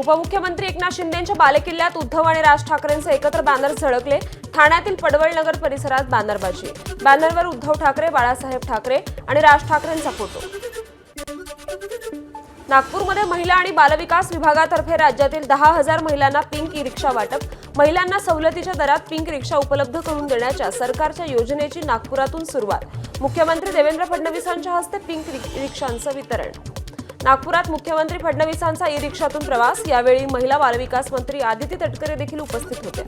उपमुख्यमंत्री एकनाथ शिंदेंच्या बालेकिल्ल्यात उद्धव आणि राज ठाकरेंचे एकत्र बॅनर झळकले। ठाण्यातील पडवळनगर परिसरात बॅनरबाजी। बॅनरवर उद्धव ठाकरे, बाळासाहेब ठाकरे आणि राज ठाकरेंचा फोटो। नागपूरमध्ये महिला आणि बालविकास विभागातर्फे राज्यातील 10,000 महिलांना पिंक ई-रिक्षा वाटप। महिलांना सवलतीच्या दरात पिंक रिक्षा उपलब्ध करून देण्याच्या सरकारच्या योजनेची नागपुरातून सुरुवात। मुख्यमंत्री देवेंद्र फडणवीसांच्या हस्ते पिंक रिक्षांचं वितरण। नागपुरात मुख्यमंत्री फडणवीसांचा ई-रिक्षातून प्रवास। यावेळी महिला बालविकास मंत्री आदिती तटकरे देखील उपस्थित होत्या।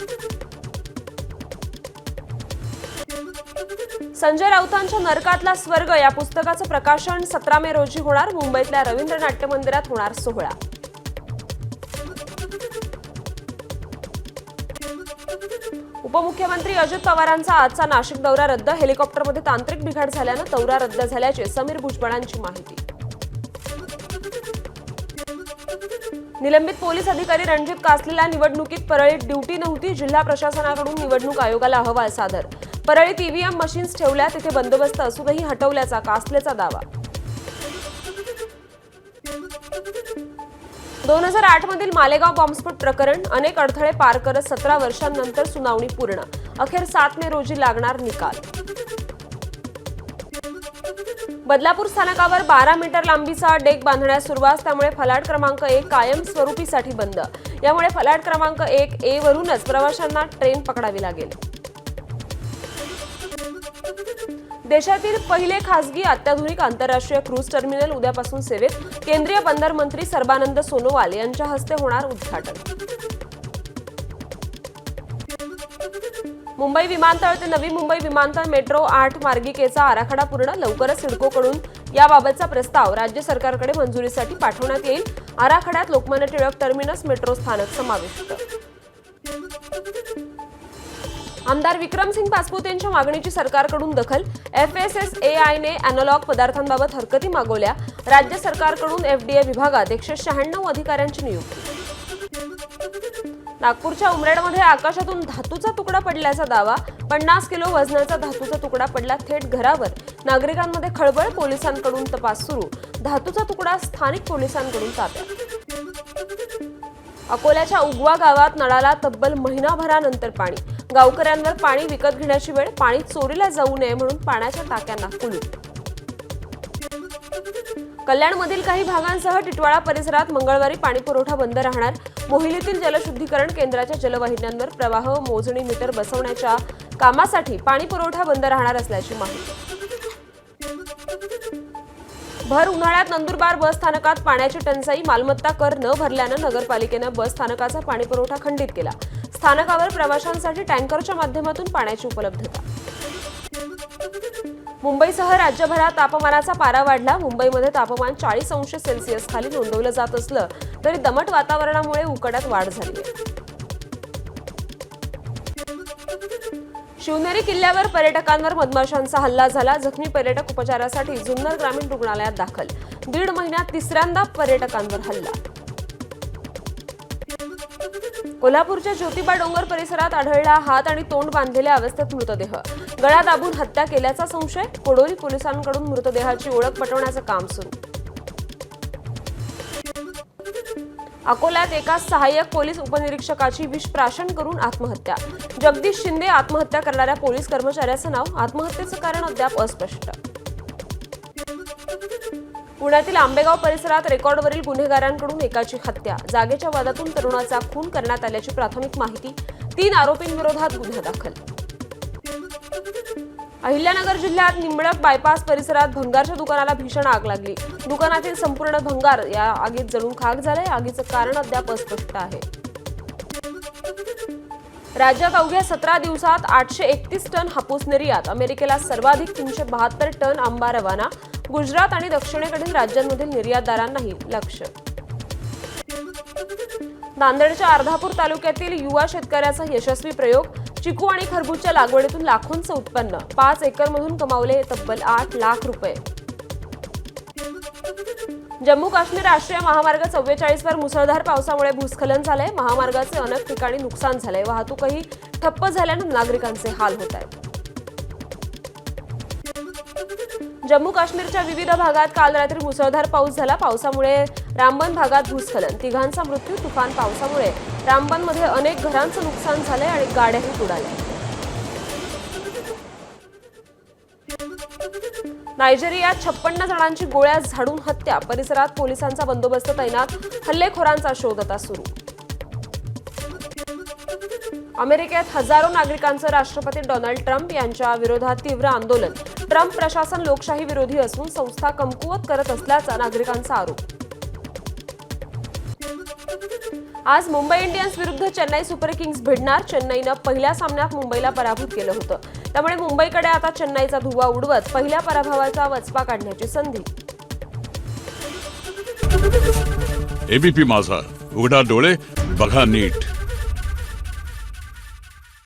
संजय राऊतांच्या नरकातला स्वर्ग या पुस्तकाचं प्रकाशन 17 मे रोजी होणार। मुंबईतल्या रवींद्र नाट्य मंदिरात होणार सोहळा। उपमुख्यमंत्री अजित पवारांचा आजचा नाशिक दौरा रद्द। हेलिकॉप्टरमध्ये तांत्रिक बिघाड झाल्यानं दौरा रद्द झाल्याची समीर भुजबळांची माहिती। निलंबित पोलीस अधिकारी रणजित कासलेला निवडणुकीत परळीत ड्युटी नव्हती। जिल्हा प्रशासनाकडून निवडणूक आयोगाला अहवाल सादर। परळीत ईव्हीएम मशीन्स ठेवल्या, तिथे बंदोबस्त असूनही हटवल्याचा कासलेचा दावा। 2008 मधील मालेगाव बॉम्बस्फोट प्रकरण अनेक अडथळे पार करत 17 वर्षांनंतर सुनावणी पूर्ण। अखेर 7 मे रोजी लागणार निकाल। बदलापूर स्थानकावर 12 मीटर लांबीचा डेक बांधण्यास सुरुवात, त्यामुळे फलाट क्रमांक 1 कायम स्वरूपीसाठी बंद। यामुळे फलाट क्रमांक 1A वरूनच प्रवाशांना ट्रेन पकडावी लागेल। देशातील पहिले खासगी अत्याधुनिक आंतरराष्ट्रीय क्रूझ टर्मिनल उद्यापासून सेवेत। केंद्रीय बंदर मंत्री सर्बानंद सोनोवाल यांच्या हस्ते होणार उद्घाटन। मुंबई विमानतळ ते नवी मुंबई विमानतळ मेट्रो 8 मार्गिकेचा आराखडा पूर्ण। लवकरच सिडकोकडून याबाबतचा प्रस्ताव राज्य सरकारकडे मंजुरीसाठी पाठवण्यात येईल। आराखड्यात लोकमान्य टिळक टर्मिनस मेट्रो स्थानक समाविष्ट। आमदार विक्रमसिंग पासपोत यांच्या मागणीची सरकारकडून दखल। FSSAIने अॅनालॉग पदार्थांबाबत हरकती मागवल्या। राज्य सरकारकडून FDA विभागात 196 अधिकाऱ्यांची नियुक्ती। नागपूरच्या उमरेडमध्ये आकाशातून धातूचा तुकडा पडल्याचा दावा। 50 किलो वजनाचा धातूचा तुकडा पडला थेट घरावर। नागरिकांमध्ये खळबळ, पोलिसांकडून तपास सुरू। धातूचा तुकडा स्थानिक पोलिसांकडून ताब्यात। अकोल्याच्या उगवा गावात नळाला तब्बल महिनाभरानंतर पाणी। गावकऱ्यांवर पाणी विकत घेण्याची वेळ। पाणी चोरीला जाऊ नये म्हणून पाण्याच्या टाक्यांना कुलूप। कल्याणमधील काही भागांसह टिटवाळा परिसरात मंगळवारी पाणीपुरवठा बंद राहणार। मोहिलीतील जलशुद्धीकरण केंद्राच्या जलवाहिन्यांवर प्रवाह मोजणी मीटर बसवण्याच्या कामासाठी पाणीपुरवठा बंद राहणार असल्याची माहिती। भर उन्हाळ्यात नंदुरबार बस स्थानकात पाण्याची टंचाई। मालमत्ता कर न भरल्यानं नगरपालिकेनं बस स्थानकाचा पाणीपुरवठा खंडित केला। स्थानकावर प्रवाशांसाठी टँकरच्या माध्यमातून पाण्याची उपलब्धता। मुंबईसह राज्यभरात तापमानाचा पारा वाढला। मुंबईमध्ये तापमान 40 अंश सेल्सिअस खाली नोंदवलं जात असलं तरी दमट वातावरणामुळे उकाड्यात वाढ झाली आहे। शिवनेरी किल्ल्यावर पर्यटकांवर मधमाशांचा हल्ला झाला। जखमी पर्यटक उपचारासाठी जुन्नर ग्रामीण रुग्णालयात दाखल। 1.5 महिन्यात तिसऱ्यांदा पर्यटकांवर हल्ला। कोल्हापूरच्या ज्योतिबा डोंगर परिसरात आढळला हात आणि तोंड बांधलेल्या अवस्थेत मृतदेह। गळा दाबून हत्या केल्याचा संशय। कोडोली पोलिसांकडून मृतदेहाची ओळख पटवण्याचं काम सुरू। अकोल्यात एका सहाय्यक पोलीस उपनिरीक्षकाची विषप्राशन करून आत्महत्या। जगदीश शिंदे आत्महत्या करणाऱ्या पोलीस कर्मचाऱ्याचं नाव। आत्महत्येचं कारण अद्याप अस्पष्ट। पुण्यातील आंबेगाव परिसरात रेकॉर्डवरील गुन्हेगारांकडून एकाची हत्या। जागेच्या वादातून तरुणाचा खून करण्यात आल्याची प्राथमिक माहिती। 3 आरोपींविरोधात गुन्हा दाखल। अहिल्यानगर जिल्ह्यात निंबळक बायपास परिसरात भंगारच्या दुकानाला भीषण आग लागली। दुकानातील संपूर्ण भंगार या आगीत जळून खाक झाले। आगीचं कारण अद्याप अस्पष्ट आहे। राज्यात अवघ्या 17 दिवसात 831 टन हापूस निर्यात। अमेरिकेला सर्वाधिक 372 टन आंबा रवाना। गुजरात आणि दक्षिणेकडील राज्यांमधील निर्यातदारांनाही लक्ष्य। नांदेडच्या अर्धापूर तालुक्यातील युवा शेतकऱ्याचा यशस्वी प्रयोग। चिकू आणि खरबूजच्या लागवडीतून लाखोंचं उत्पन्न। 5 एकरमधून कमावले तब्बल 8 लाख रुपये। जम्मू काश्मीर राष्ट्रीय महामार्ग 44 वर मुसळधार पावसामुळे भूस्खलन झालंय। महामार्गाचे अनेक ठिकाणी नुकसान झालंय। वाहतूकही ठप्प झाल्यानं नागरिकांचे हाल होत आहेत। जम्मू काश्मीरच्या विविध भागात काल रात्री मुसळधार पाऊस झाला. पावसामुळे रामबन भागात भूस्खलन, तिघांचा मृत्यू. तुफान पावसामुळे रामबनमध्ये अनेक घरांचं नुकसान झालंय आणि गाड्याही बुडाल्या. नायजेरियात 56 जणांची गोळ्या झाडून हत्या. परिसरात पोलिसांचा बंदोबस्त तैनात. हल्लेखोरांचा शोध आता सुरू. अमेरिकेत हजारो नागरिकांचं राष्ट्रपती डोनाल्ड ट्रम्प यांच्या विरोधात तीव्र आंदोलन. ट्रम्प प्रशासन लोकशाही विरोधी असून संस्था कमकुवत करत असल्याचा नागरिकांचा आरोप. आज मुंबई इंडियन्स विरुद्ध चेन्नई सुपर किंग्स भिडणार. चेन्नईनं पहिल्या सामन्यात मुंबईला पराभूत केलं होतं. त्यामुळे मुंबईकडे आता चेन्नईचा धुव्वा उडवत पहिल्या पराभवाचा वचपा काढण्याची संधी. एबीपी माझा, उघडा डोळे बघा नीट.